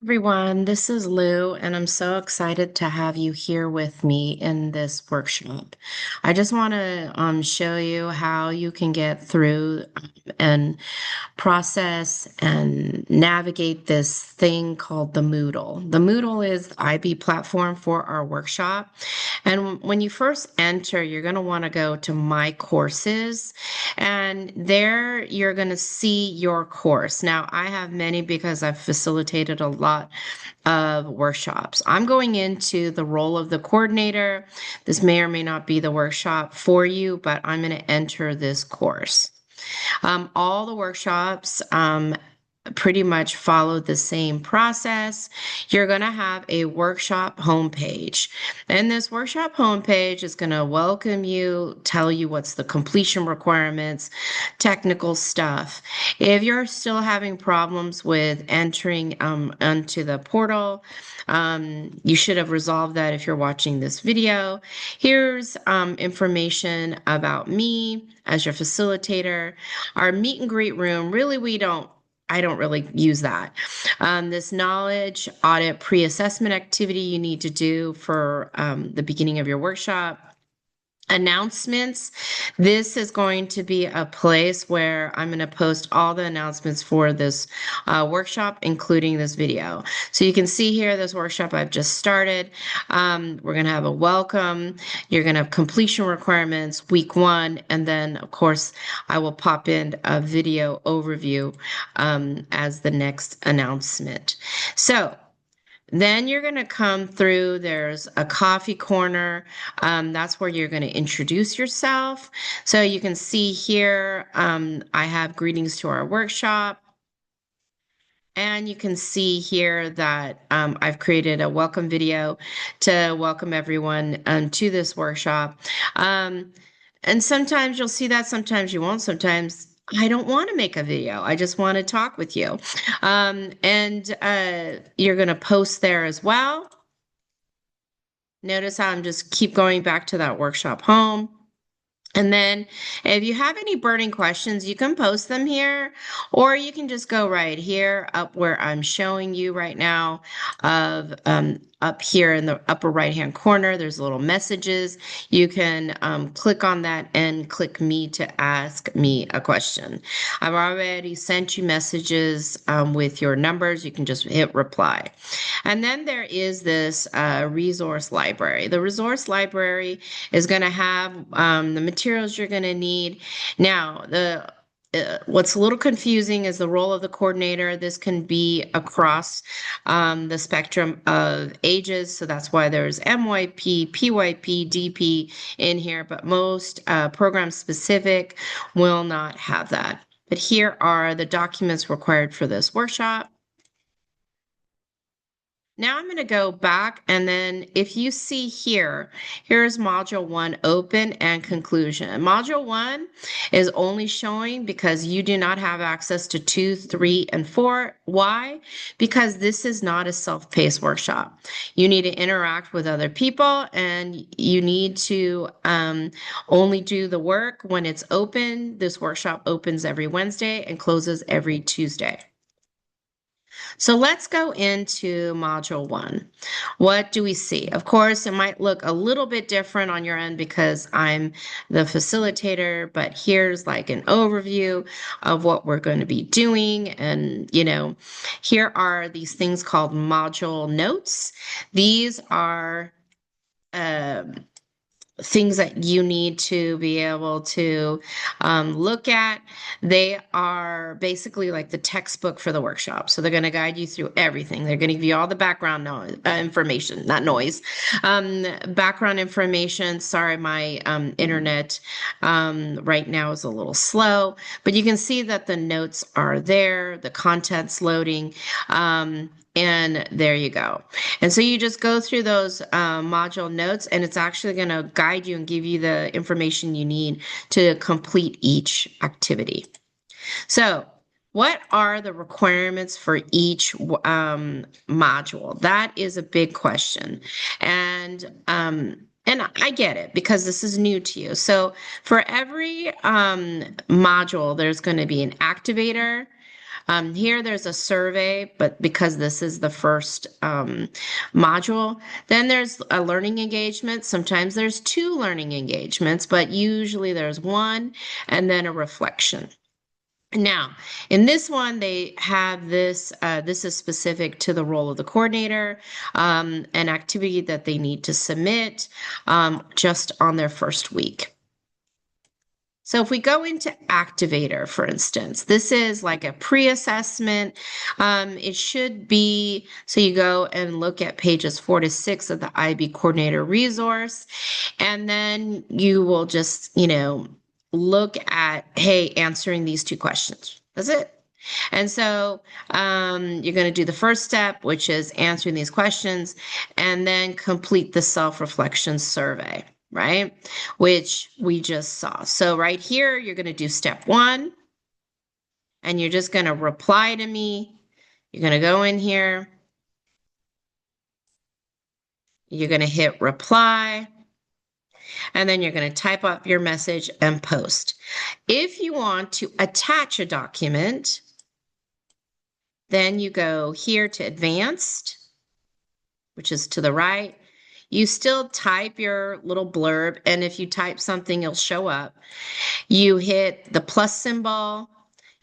Everyone, this is Lou, and I'm so excited to have you here with me in this workshop. I just want to show you how you can get through and process and navigate this thing called the Moodle. The Moodle is the IB platform for our workshop. And when you first enter, you're going to want to go to My Courses, and there you're going to see your course. Now, I have many because I've facilitated a lot of workshops. I'm going into the role of the coordinator. This may or may not be the workshop for you, but I'm going to enter this course. All the workshops pretty much follow the same process. You're going to have a workshop homepage. And this workshop homepage is going to welcome you, tell you what's the completion requirements, technical stuff. If you're still having problems with entering onto the portal, you should have resolved that if you're watching this video. Here's information about me as your facilitator. Our meet and greet room, really, I don't really use that. This knowledge audit pre-assessment activity you need to do for the beginning of your workshop. Announcements. This is going to be a place where I'm going to post all the announcements for this workshop, including this video. So you can see here this workshop I've just started. We're going to have a welcome. You're going to have completion requirements week 1. And then, of course, I will pop in a video overview as the next announcement. So then you're going to come through, there's a coffee corner. That's where you're going to introduce yourself. So you can see here, I have greetings to our workshop. And you can see here that I've created a welcome video to welcome everyone to this workshop. And sometimes you'll see that, sometimes you won't, sometimes I don't want to make a video. I just want to talk with you. And you're going to post there as well. Notice how I'm just keep going back to that workshop home. And then if you have any burning questions, you can post them here, or you can just go right here up where I'm showing you right now of up here in the upper right-hand corner, there's little messages. You can click on that and click me to ask me a question. I've already sent you messages with your numbers. You can just hit reply. And then there is this resource library. The resource library is going to have the materials you're going to need. Now, what's a little confusing is the role of the coordinator. This can be across the spectrum of ages. So that's why there's MYP, PYP, DP in here, but most program specific will not have that. But here are the documents required for this workshop. Now I'm going to go back, and then if you see here, here's Module 1 open and conclusion. Module 1 is only showing because you do not have access to 2, 3, and 4. Why? Because this is not a self-paced workshop. You need to interact with other people, and you need to only do the work when it's open. This workshop opens every Wednesday and closes every Tuesday. So let's go into Module 1. What do we see? Of course, it might look a little bit different on your end because I'm the facilitator, but here's like an overview of what we're going to be doing. And, here are these things called module notes. These are things that you need to be able to look at. They are basically like the textbook for the workshop. So they're going to guide you through everything. They're going to give you all the background information, not noise. Background information. Sorry, my internet right now is a little slow, but you can see that the notes are there, the content's loading. And there you go. And so you just go through those module notes, and it's actually going to guide you and give you the information you need to complete each activity. So what are the requirements for each module? That is a big question. And I get it because this is new to you. So for every module, there's going to be an activator, Here there's a survey, but because this is the first module, then there's a learning engagement. Sometimes there's two learning engagements, but usually there's one and then a reflection. Now, in this one, they have this, this is specific to the role of the coordinator, an activity that they need to submit just on their first week. So if we go into Activator, for instance, this is like a pre-assessment. It should be, so you go and look at pages 4 to 6 of the IB coordinator resource, and then you will just, look at, hey, answering these two questions. That's it. And so you're going to do the first step, which is answering these questions, and then complete the self-reflection survey, right? Which we just saw. So right here, you're going to do step 1, and you're just going to reply to me. You're going to go in here. You're going to hit reply, and then you're going to type up your message and post. If you want to attach a document, then you go here to advanced, which is to the right. You still type your little blurb, and if you type something, it'll show up. You hit the plus symbol.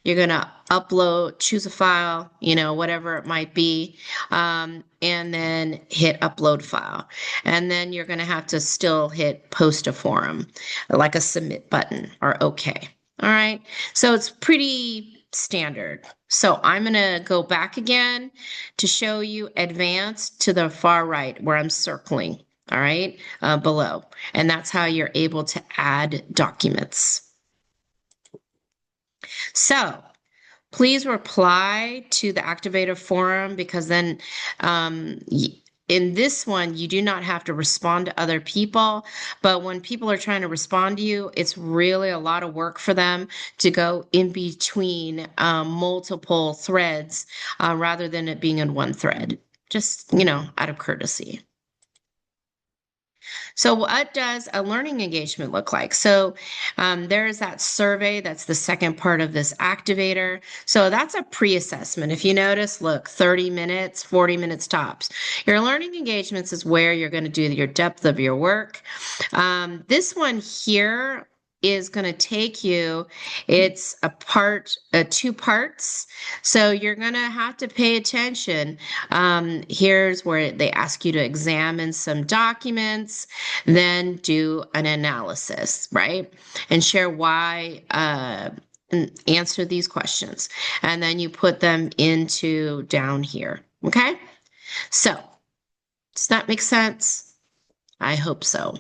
You're going to upload, choose a file, whatever it might be, and then hit upload file. And then you're going to have to still hit post a forum, like a submit button or OK. All right. So it's pretty standard. So I'm going to go back again to show you advanced to the far right where I'm circling, all right, below. And that's how you're able to add documents. So please reply to the Activator forum, because then in this one, you do not have to respond to other people. But when people are trying to respond to you, it's really a lot of work for them to go in between multiple threads rather than it being in one thread, just, out of courtesy. So what does a learning engagement look like? So there's that survey. That's the second part of this activator. So that's a pre-assessment. If you notice, look, 30 minutes, 40 minutes tops. Your learning engagements is where you're going to do your depth of your work. This one here is going to take you, it's two parts. So you're going to have to pay attention. Here's where they ask you to examine some documents, then do an analysis, right? And share why, and answer these questions. And then you put them into down here, okay? So, does that make sense? I hope so.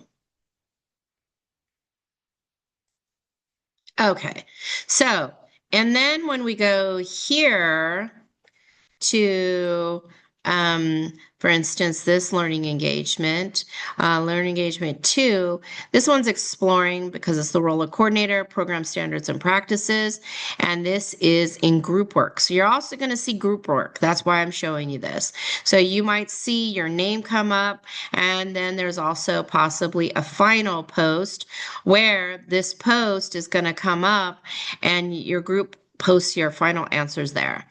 Okay, so, and then when we go here to, for instance, this learning engagement 2, this one's exploring because it's the role of coordinator, program standards and practices, and this is in group work. So you're also going to see group work. That's why I'm showing you this. So you might see your name come up, and then there's also possibly a final post where this post is going to come up and your group post your final answers there.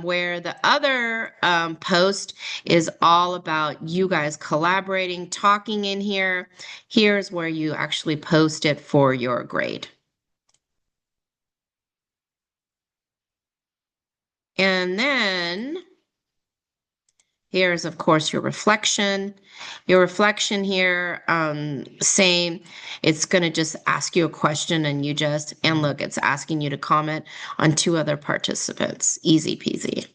Where the other post is all about you guys collaborating, talking in here. Here's where you actually post it for your grade. And then here's, of course, your reflection. Your reflection here, same. It's going to just ask you a question and and look, it's asking you to comment on 2 other participants. Easy peasy.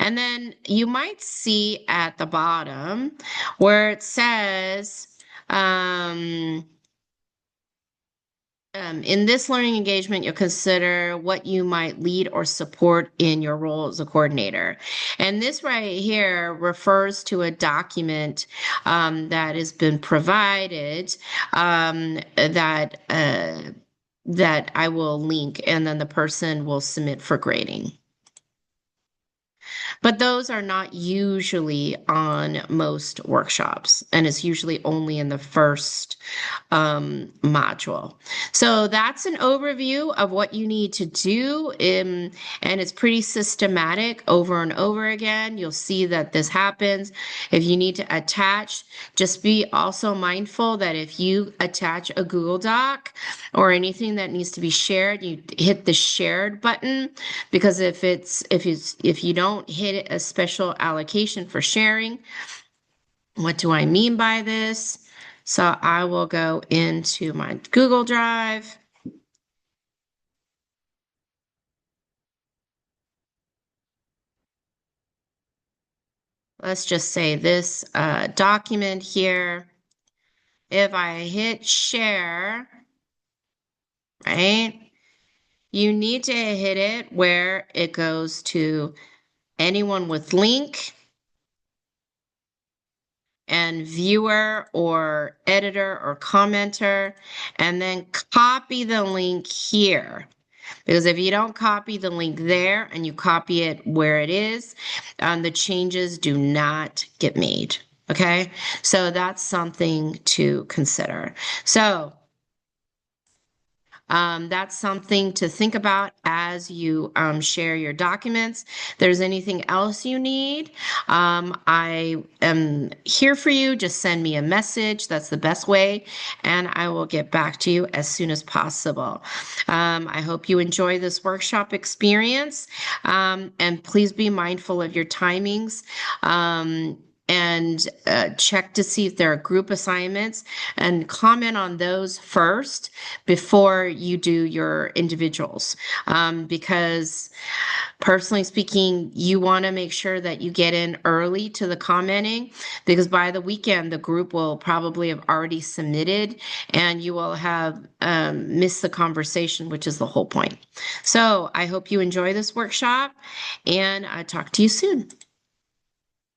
And then you might see at the bottom where it says, in this learning engagement, you'll consider what you might lead or support in your role as a coordinator. And this right here refers to a document that has been provided that I will link, and then the person will submit for grading. But those are not usually on most workshops, and it's usually only in the first module. So that's an overview of what you need to do, and it's pretty systematic over and over again. You'll see that this happens. If you need to attach, just be also mindful that if you attach a Google Doc or anything that needs to be shared, you hit the shared button, because if you don't hit a special allocation for sharing, what do I mean by this? So I will go into my Google Drive. Let's just say this document here. If I hit share, right, you need to hit it where it goes to anyone with link and viewer or editor or commenter, and then copy the link here. Because if you don't copy the link there and you copy it where it is, the changes do not get made. Okay, so that's something to consider. So that's something to think about as you share your documents. If there's anything else you need, I am here for you. Just send me a message. That's the best way, and I will get back to you as soon as possible. I hope you enjoy this workshop experience, and please be mindful of your timings. And check to see if there are group assignments and comment on those first before you do your individuals. Because personally speaking, you want to make sure that you get in early to the commenting, because by the weekend, the group will probably have already submitted and you will have missed the conversation, which is the whole point. So I hope you enjoy this workshop, and I'll talk to you soon.